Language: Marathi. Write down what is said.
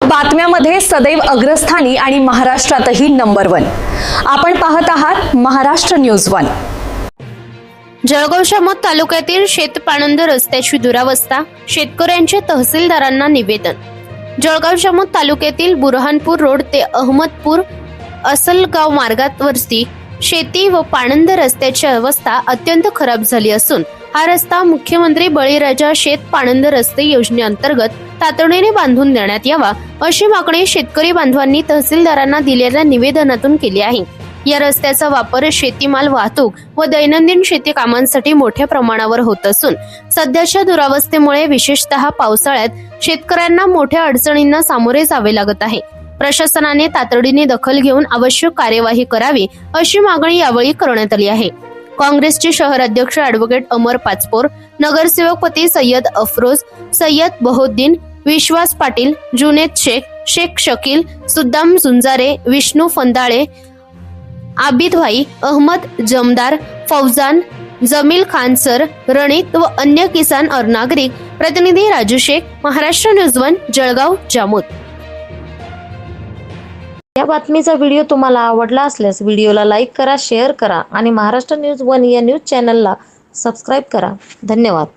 बातम्यामध्ये सदैव अग्रस्थानी आणि महाराष्ट्रातही नंबर 1। आपण पाहत आहात महाराष्ट्र न्यूज 1। जळगाव जामोद तालुक्यातील शेतपाणंद रस्त्याची दुरावस्था, शेतकऱ्यांचे तहसीलदारांना निवेदन। जळगाव जामोद तालुक्यातील बुरहानपूर रोड ते अहमदपूर असलगाव मार्गावरती शेती व पाणंद रस्त्याची अवस्था अत्यंत खराब झाली असून हा रस्ता मुख्यमंत्री बळीराजा शेत पाणंद रस्ते योजनेअंतर्गत तातडीने बांधून देण्यात यावा अशी मागणी शेतकरी बांधवांनी तहसीलदारांना दिलेल्या निवेदनातून केली आहे। या रस्त्याचा वापर शेतीमाल वाहतूक व दैनंदिन शेती कामांसाठी मोठ्या प्रमाणावर होत असून सध्याच्या दुरावस्थेमुळे विशेषतः पावसाळ्यात शेतकऱ्यांना मोठ्या अडचणींना सामोरे जावे लागत आहे। प्रशासनाने तातडीने दखल घेऊन आवश्यक कार्यवाही करावी अशी मागणी यावेळी करण्यात आली आहे। काँग्रेसचे शहर अध्यक्ष ॲडव्होकेट अमर पाचपोर, नगरसेवक पती सय्यद अफरोज, सय्यद बहोद्दीन, विश्वास पाटील, जुनेद शेख, शेख शकील, सुद्दाम झुंजारे, विष्णू फंदाळे, आबिद भाई, अहमद जमदार, फौजान, जमील खान सर, रणित व अन्य किसान और नागरिक प्रतिनिधी राजू शेख, महाराष्ट्र न्यूज 1, जळगाव जामोद। या बातमीचा व्हिडिओ तुम्हाला आवडला असल्यास व्हिडिओला लाईक करा, शेअर करा आणि महाराष्ट्र न्यूज 1 या न्यूज चॅनलला सबस्क्राईब करा। धन्यवाद।